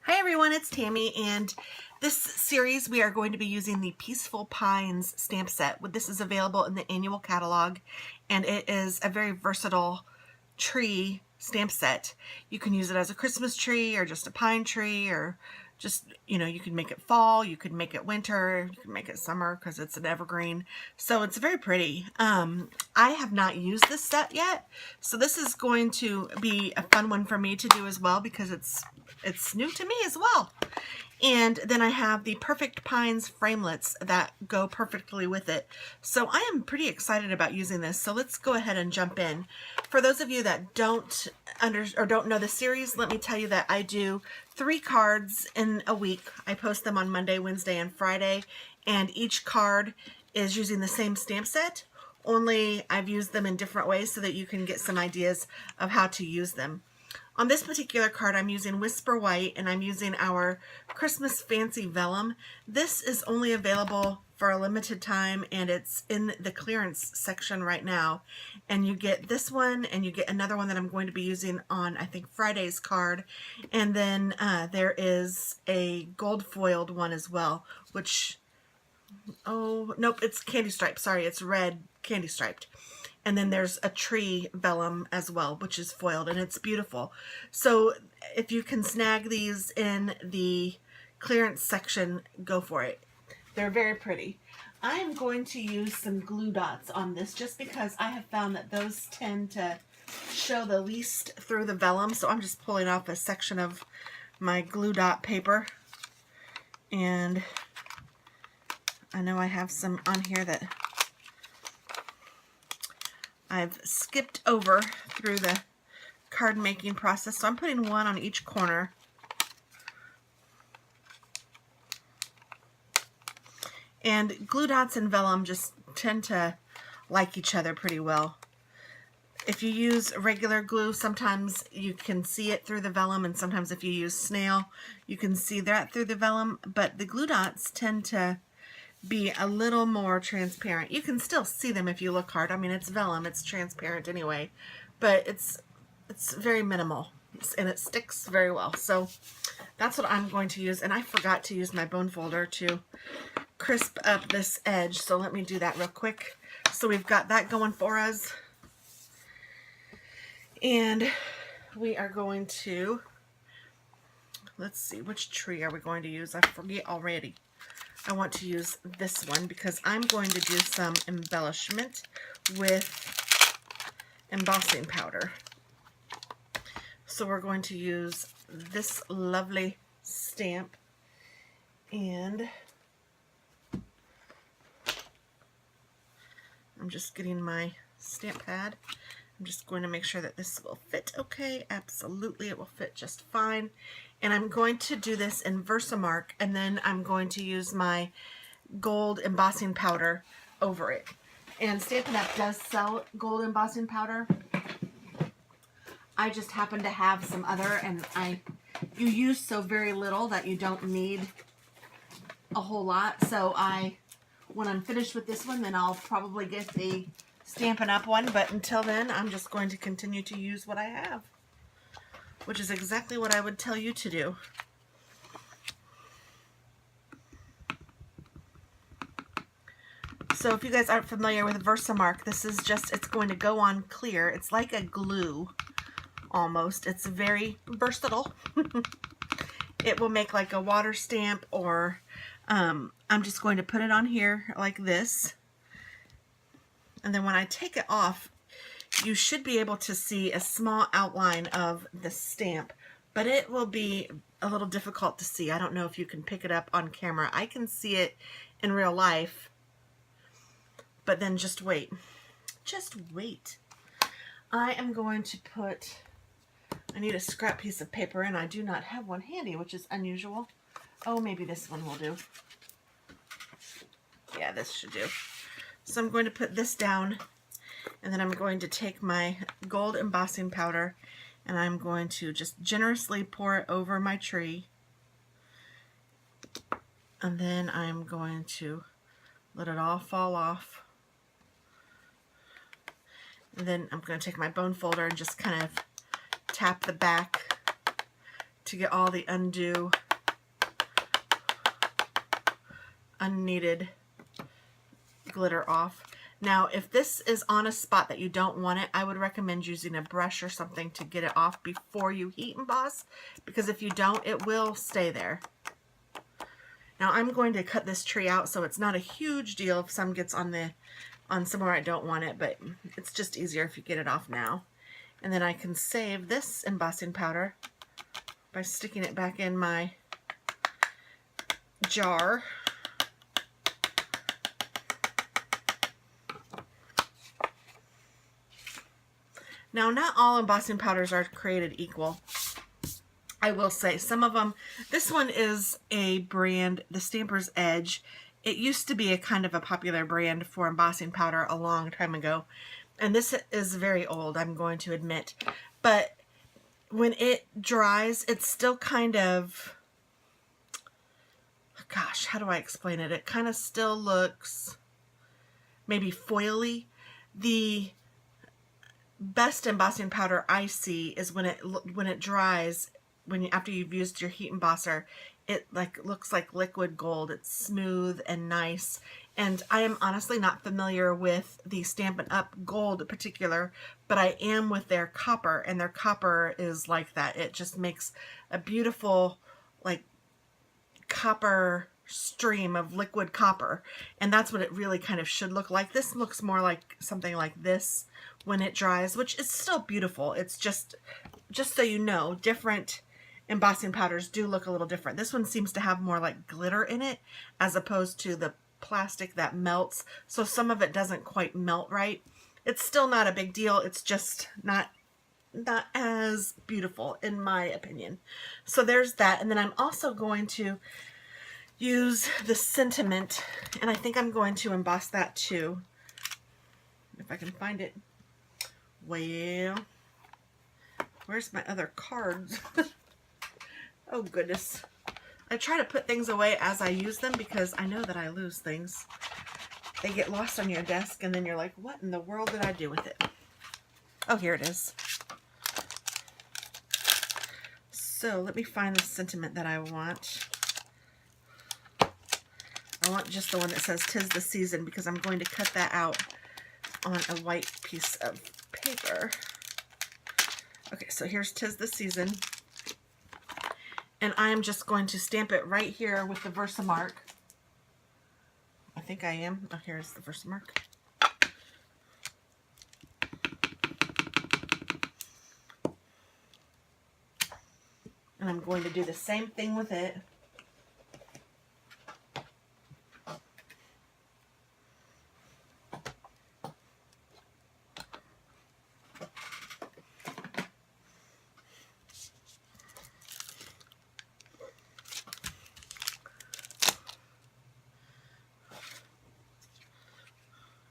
Hi everyone, it's Tammy, and this series we are going to be using the Peaceful Pines stamp set. This is available in the annual catalog, and it is a very versatile tree stamp set. You can use it as a Christmas tree or just a pine tree, or just, you can make it fall, you could make it winter, you can make it summer because it's an evergreen. So it's very pretty. I have not used this set yet, so this is going to be a fun one for me to do as well because it's new to me as well. And then I have the Perfect Pines framelits that go perfectly with it. So I am pretty excited about using this. So let's go ahead and jump in. For those of you that don't know the series, let me tell you that I do 3 cards in a week. I post them on Monday, Wednesday, and Friday. And each card is using the same stamp set, only I've used them in different ways so that you can get some ideas of how to use them. On this particular card, I'm using Whisper White, and I'm using our Christmas Fancy Vellum. This is only available for a limited time, and it's in the clearance section right now. And you get this one, and you get another one that I'm going to be using on, I think, Friday's card. And then there is a gold foiled one as well, which, oh, nope, it's candy striped. Sorry, it's red candy striped. And then there's a tree vellum as well, which is foiled, and it's beautiful. So if you can snag these in the clearance section, go for it. They're very pretty. I am going to use some glue dots on this just because I have found that those tend to show the least through the vellum. So I'm just pulling off a section of my glue dot paper. And I know I have some on here that I've skipped over through the card making process, so I'm putting one on each corner. And glue dots and vellum just tend to like each other pretty well. If you use regular glue, sometimes you can see it through the vellum, and sometimes if you use snail, you can see that through the vellum, but the glue dots tend to be a little more transparent. You can still see them if you look hard. I mean, it's vellum, it's transparent anyway, but it's very minimal, and it sticks very well. So that's what I'm going to use, and I forgot to use my bone folder to crisp up this edge, so let me do that real quick. So we've got that going for us, and we are going to, let's see, which tree are we going to use? I forget already. I want to use this one because I'm going to do some embellishment with embossing powder. So we're going to use this lovely stamp, and I'm just getting my stamp pad. I'm just going to make sure that this will fit okay. Absolutely, it will fit just fine. And I'm going to do this in Versamark, and then I'm going to use my gold embossing powder over it. And Stampin' Up! Does sell gold embossing powder. I just happen to have some other, and you use so very little that you don't need a whole lot. So when I'm finished with this one, then I'll probably get the Stampin' Up! One, but until then, I'm just going to continue to use what I have, which is exactly what I would tell you to do. So if you guys aren't familiar with Versamark, this is just, it's going to go on clear. It's like a glue, almost. It's very versatile. It will make like a water stamp, or I'm just going to put it on here like this. And then when I take it off, you should be able to see a small outline of the stamp, but it will be a little difficult to see. I don't know if you can pick it up on camera. I can see it in real life, but then just wait. Just wait. I am going to put, I need a scrap piece of paper, and I do not have one handy, which is unusual. Oh, maybe this one will do. Yeah, this should do. So I'm going to put this down, and then I'm going to take my gold embossing powder, and I'm going to just generously pour it over my tree. And then I'm going to let it all fall off. And then I'm going to take my bone folder and just kind of tap the back to get all the unneeded glitter off. Now, if this is on a spot that you don't want it, I would recommend using a brush or something to get it off before you heat emboss, because if you don't, it will stay there. Now, I'm going to cut this tree out, so it's not a huge deal if some gets on somewhere I don't want it, but it's just easier if you get it off now. And then I can save this embossing powder by sticking it back in my jar. Now, not all embossing powders are created equal. I will say some of them, this one is a brand, the Stamper's Edge. It used to be a kind of a popular brand for embossing powder a long time ago. And this is very old, I'm going to admit. But when it dries, it's still kind of, gosh, how do I explain it? It kind of still looks maybe foily. The best embossing powder I see is when it dries, after you've used your heat embosser, it looks like liquid gold. It's smooth and nice. And I am honestly not familiar with the Stampin' Up! Gold in particular, but I am with their copper, and their copper is like that. It just makes a beautiful, like, copper stream of liquid copper, and that's what it really kind of should look like. This looks more like something like this when it dries, which is still beautiful. It's just so you know, different embossing powders do look a little different. This one seems to have more like glitter in it as opposed to the plastic that melts, so some of it doesn't quite melt right. It's still not a big deal. It's just not as beautiful in my opinion. So there's that. And then I'm also going to use the sentiment, and I think I'm going to emboss that too, if I can find it. Well, where's my other cards? Oh goodness. I try to put things away as I use them because I know that I lose things. They get lost on your desk and then you're like, what in the world did I do with it? Oh, here it is. So let me find the sentiment that I want. I want just the one that says "'Tis the Season" because I'm going to cut that out on a white piece of paper. Okay, so here's "'Tis the Season." And I am just going to stamp it right here with the Versamark. I think I am. Oh, here's the Versamark. And I'm going to do the same thing with it.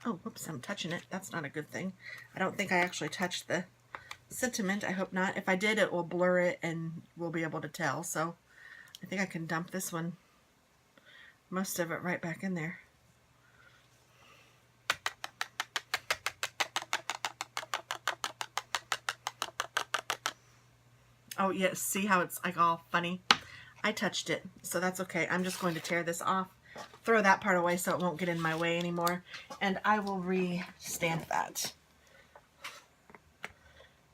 Oh, whoops, I'm touching it. That's not a good thing. I don't think I actually touched the sentiment. I hope not. If I did, it will blur it and we'll be able to tell. So I think I can dump this one, most of it, right back in there. Oh, yes, see how it's like all funny? I touched it, so that's okay. I'm just going to tear this off. Throw that part away so it won't get in my way anymore, and I will re-stamp that.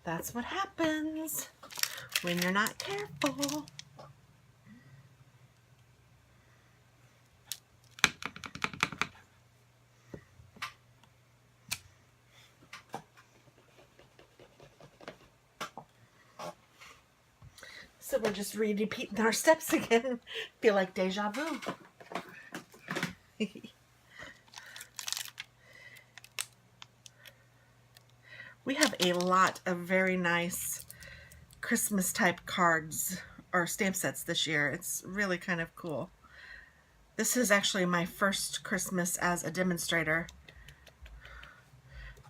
That's what happens when you're not careful. So we're just repeating our steps again. Feel like deja vu. We have a lot of very nice Christmas type cards or stamp sets this year. It's really kind of cool. This is actually my first Christmas as a demonstrator,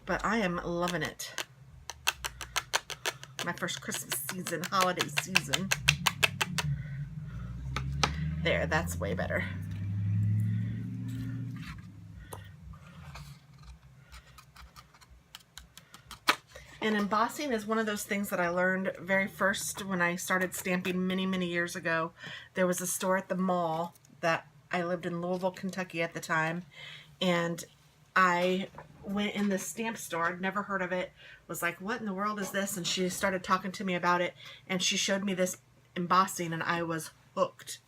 but I am loving it. My first Christmas season, holiday season. There, that's way better. And embossing is one of those things that I learned very first when I started stamping many years ago. There was a store at the mall that I lived in Louisville, Kentucky at the time, and I went in this stamp store. I'd never heard of it. Was like, what in the world is this? And she started talking to me about it, and she showed me this embossing, and I was hooked.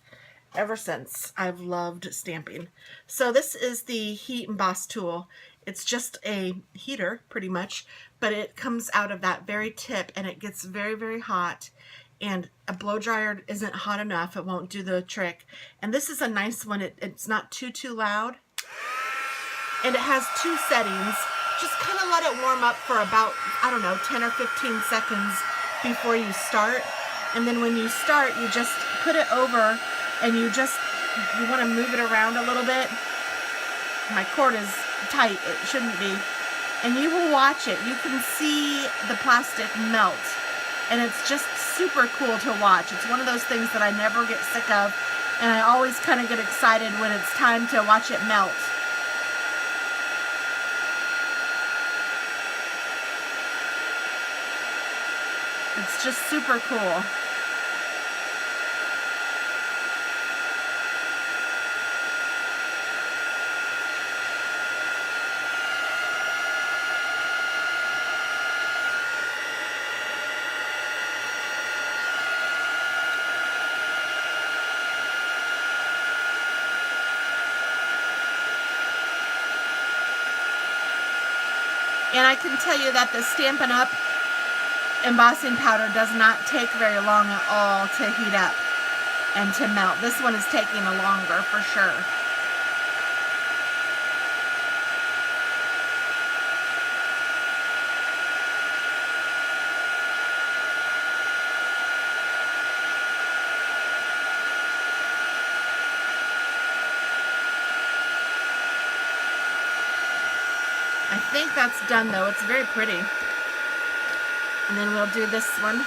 Ever since, I've loved stamping. So this is the heat emboss tool. It's just a heater, pretty much, but it comes out of that very tip, and it gets very hot, and a blow dryer isn't hot enough. It won't do the trick. And this is a nice one. It's not too loud, and it has 2 settings. Just kind of let it warm up for about, I don't know, 10 or 15 seconds before you start. And then when you start, you just put it over, and you want to move it around a little bit. My cord is tight, it shouldn't be. And you will watch it. You can see the plastic melt. And it's just super cool to watch. It's one of those things that I never get sick of. And I always kind of get excited when it's time to watch it melt. It's just super cool. And I can tell you that the Stampin' Up! Embossing powder does not take very long at all to heat up and to melt. This one is taking longer for sure. I think that's done though. It's very pretty. And then we'll do this one.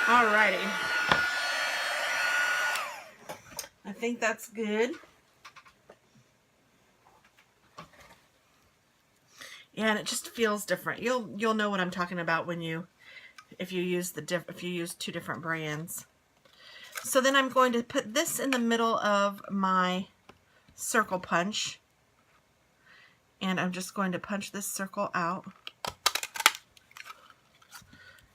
Alrighty. I think that's good. And it just feels different. You'll know what I'm talking about when if you use 2 different brands. So then I'm going to put this in the middle of my circle punch, and I'm just going to punch this circle out.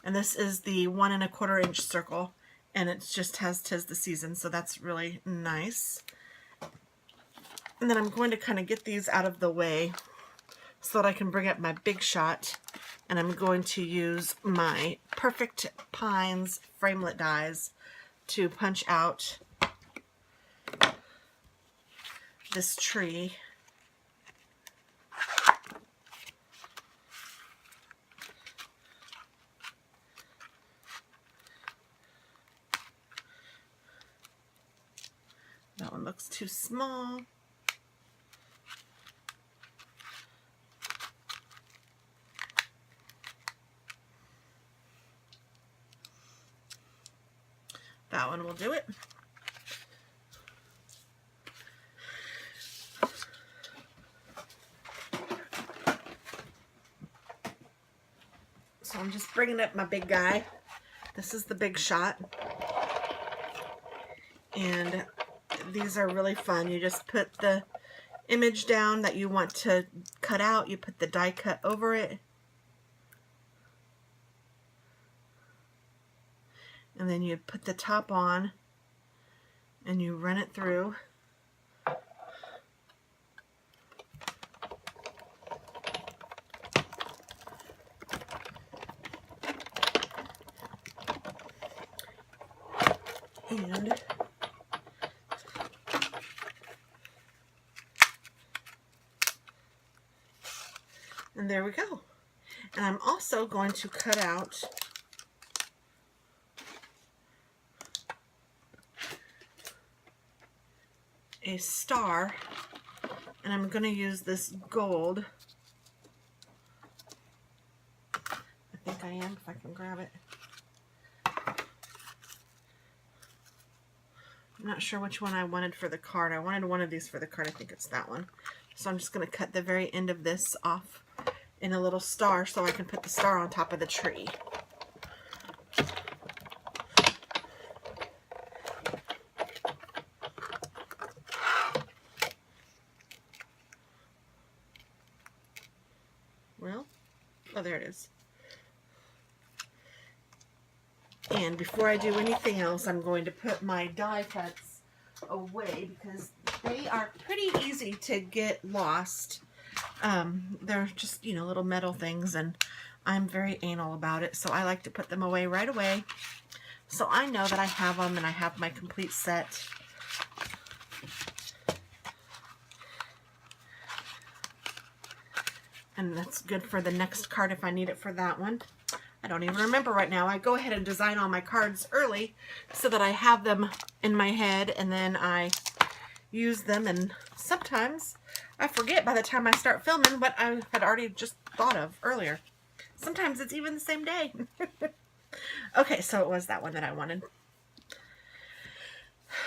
And this is the 1 1/4 inch circle, and it just has "'Tis the Season," so that's really nice. And then I'm going to kind of get these out of the way so that I can bring up my big shot, and I'm going to use my Perfect Pines framelit dies to punch out this tree. That one looks too small. That one will do it. So I'm just bringing up my big guy. This is the big shot. And these are really fun. You just put the image down that you want to cut out. You put the die cut over it. And then you put the top on. and you run it through. And there we go. And I'm also going to cut out a star, and I'm going to use this gold. I think I am, if I can grab it. I'm not sure which one I wanted for the card. I wanted one of these for the card. I think it's that one. So I'm just going to cut the very end of this off in a little star so I can put the star on top of the tree. Well, oh, there it is. And before I do anything else, I'm going to put my die cuts away because they are pretty easy to get lost. They're just, you know, little metal things, and I'm very anal about it, so I like to put them away right away so I know that I have them and I have my complete set. And that's good for the next card if I need it for that one. I don't even remember right now. I go ahead and design all my cards early so that I have them in my head, and then I use them, and sometimes I forget by the time I start filming what I had already just thought of earlier. Sometimes it's even the same day. Okay, so it was that one that I wanted.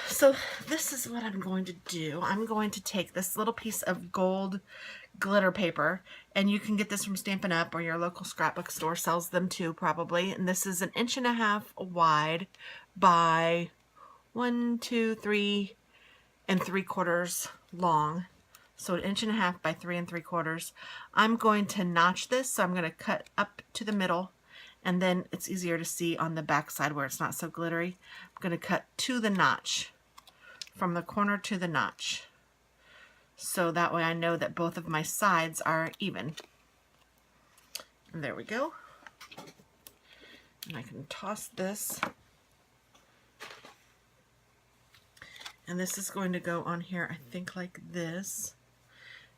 So this is what I'm going to do. I'm going to take this little piece of gold glitter paper, and you can get this from Stampin' Up, or your local scrapbook store sells them too, probably. And this is 1.5 inches wide by 1, 2, 3 3/4 long. So 1.5 inches by 3 3/4. I'm going to notch this, so I'm going to cut up to the middle, and then it's easier to see on the back side where it's not so glittery. I'm going to cut to the notch, from the corner to the notch, so that way I know that both of my sides are even. And there we go. And I can toss this. And this is going to go on here, I think, like this.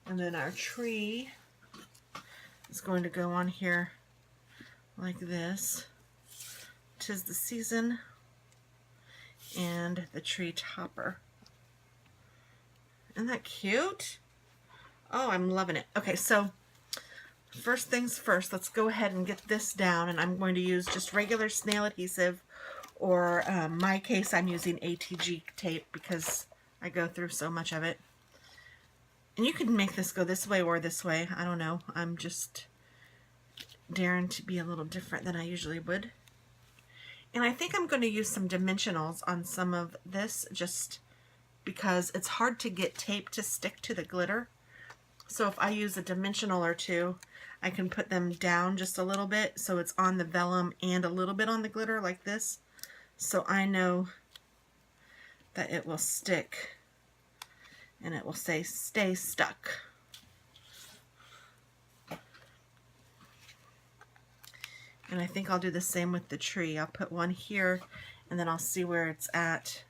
And then our tree is going to go on here like this. 'Tis the season, and the tree topper. Isn't that cute? Oh, I'm loving it. Okay, so first things first, let's go ahead and get this down, and I'm going to use just regular snail adhesive, or my case I'm using ATG tape because I go through so much of it. And you can make this go this way or this way. I don't know. I'm just daring to be a little different than I usually would. And I think I'm going to use some dimensionals on some of this, just because it's hard to get tape to stick to the glitter. So if I use a dimensional or two, I can put them down just a little bit so it's on the vellum and a little bit on the glitter like this. So I know that it will stick, and it will say stay stuck. And I think I'll do the same with the tree. I'll put one here, and then I'll see where it's at.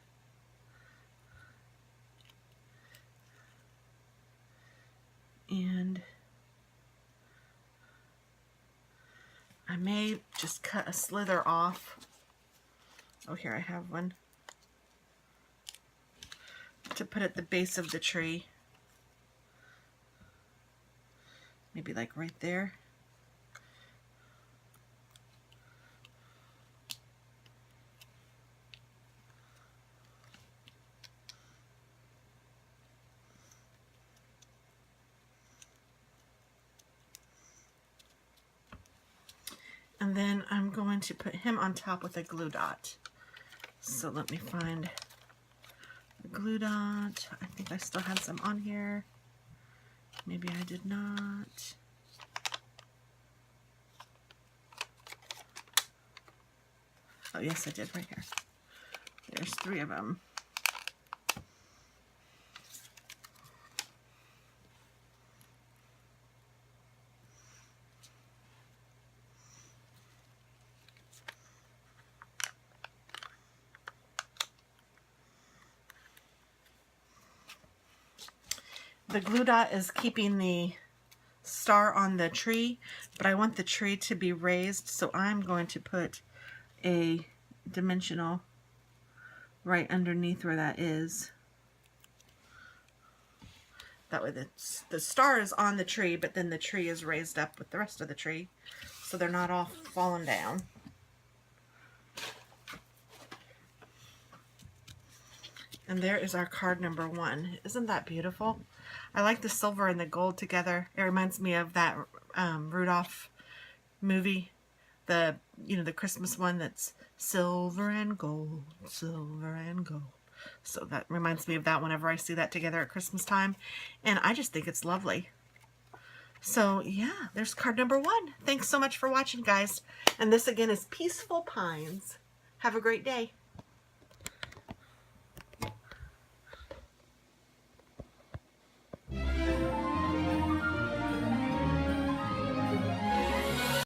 And I may just cut a slither off. Oh, here I have one. To put at the base of the tree. Maybe like right there. And then I'm going to put him on top with a glue dot. So let me find the glue dot. I think I still had some on here. Maybe I did not. Oh yes, I did, right here. There's 3 of them. the glue dot is keeping the star on the tree, but I want the tree to be raised, so I'm going to put a dimensional right underneath where that is. That way the star is on the tree, but then the tree is raised up with the rest of the tree, so they're not all falling down. And there is our card number 1. Isn't that beautiful? I like the silver and the gold together. It reminds me of that Rudolph movie, the Christmas one that's silver and gold, silver and gold. So that reminds me of that whenever I see that together at Christmas time. And I just think it's lovely. So yeah, there's card number 1. Thanks so much for watching, guys. And this again is Peaceful Pines. Have a great day.